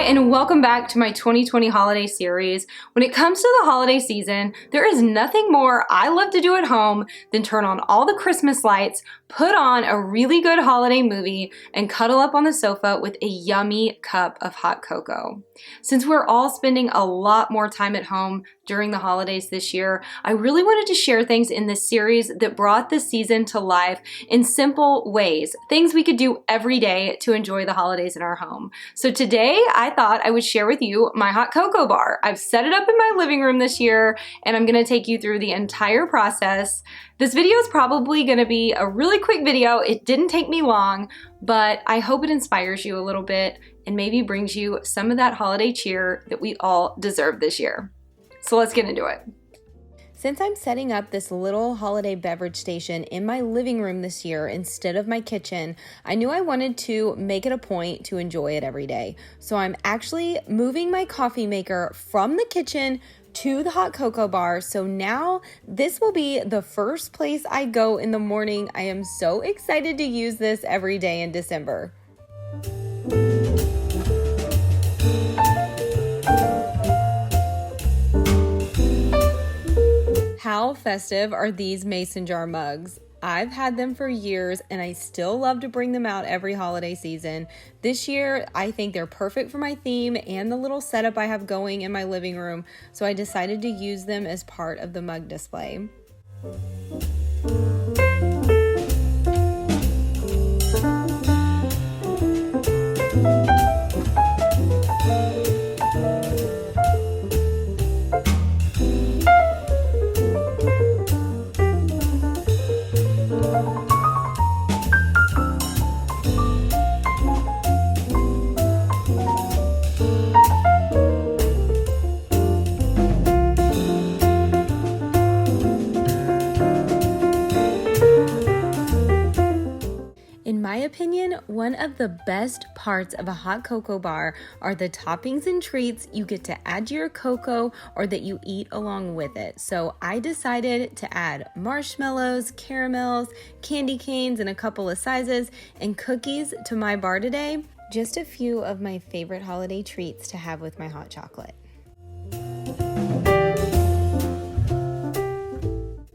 and welcome back to my 2020 holiday series. When it comes to the holiday season, there is nothing more I love to do at home than turn on all the Christmas lights, put on a really good holiday movie, and cuddle up on the sofa with a yummy cup of hot cocoa. Since we're all spending a lot more time at home during the holidays this year, I really wanted to share things in this series that brought the season to life in simple ways, things we could do every day to enjoy the holidays in our home. So today I thought I would share with you my hot cocoa bar. I've set it up in my living room this year and I'm gonna take you through the entire process. This video is probably gonna be a really quick video. It didn't take me long, but I hope it inspires you a little bit and maybe brings you some of that holiday cheer that we all deserve this year. So let's get into it. Since I'm setting up this little holiday beverage station in my living room this year instead of my kitchen, I knew I wanted to make it a point to enjoy it every day. So I'm actually moving my coffee maker from the kitchen to the hot cocoa bar. So now this will be the first place I go in the morning. I am so excited to use this every day in December. How festive are these mason jar mugs? I've had them for years and I still love to bring them out every holiday season. This year, I think they're perfect for my theme and the little setup I have going in my living room, so I decided to use them as part of the mug display. In my opinion, one of the best parts of a hot cocoa bar are the toppings and treats you get to add to your cocoa or that you eat along with it. So I decided to add marshmallows, caramels, candy canes in a couple of sizes, and cookies to my bar today. Just a few of my favorite holiday treats to have with my hot chocolate.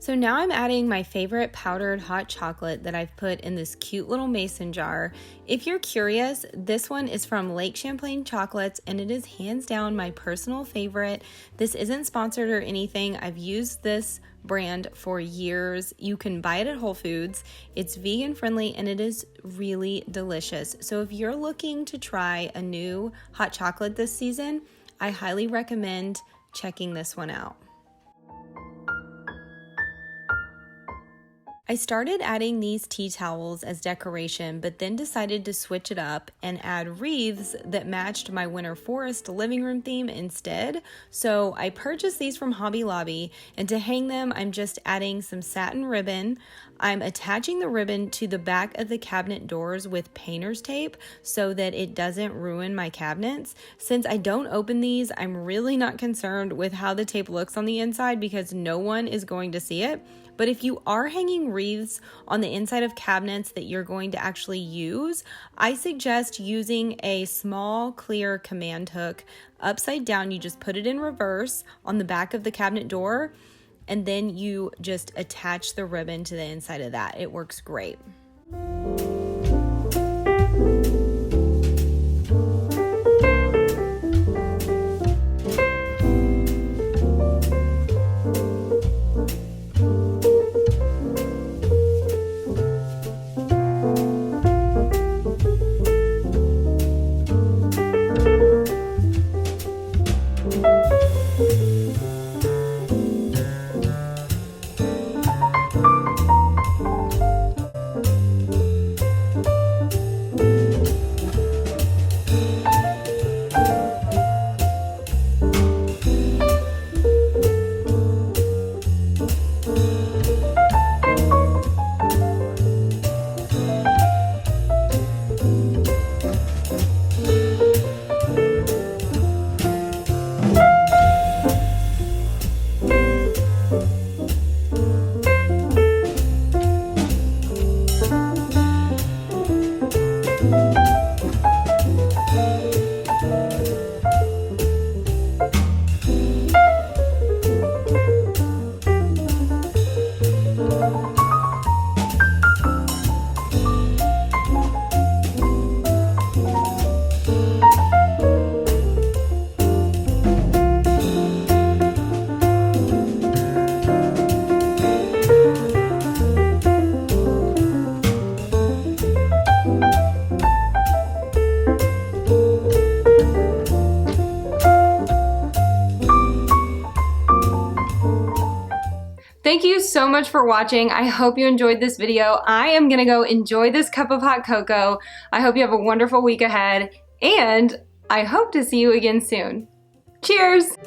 So now I'm adding my favorite powdered hot chocolate that I've put in this cute little mason jar. If you're curious, this one is from Lake Champlain Chocolates and it is hands down my personal favorite. This isn't sponsored or anything. I've used this brand for years. You can buy it at Whole Foods. It's vegan friendly and it is really delicious. So if you're looking to try a new hot chocolate this season, I highly recommend checking this one out. I started adding these tea towels as decoration, but then decided to switch it up and add wreaths that matched my winter forest living room theme instead. So I purchased these from Hobby Lobby, and to hang them, I'm just adding some satin ribbon. I'm attaching the ribbon to the back of the cabinet doors with painter's tape so that it doesn't ruin my cabinets. Since I don't open these, I'm really not concerned with how the tape looks on the inside because no one is going to see it. But if you are hanging wreaths on the inside of cabinets that you're going to actually use, I suggest using a small clear command hook upside down. You just put it in reverse on the back of the cabinet door, and then you just attach the ribbon to the inside of that. It works great. Thank you so much for watching. I hope you enjoyed this video. I am gonna go enjoy this cup of hot cocoa. I hope you have a wonderful week ahead, and I hope to see you again soon. Cheers!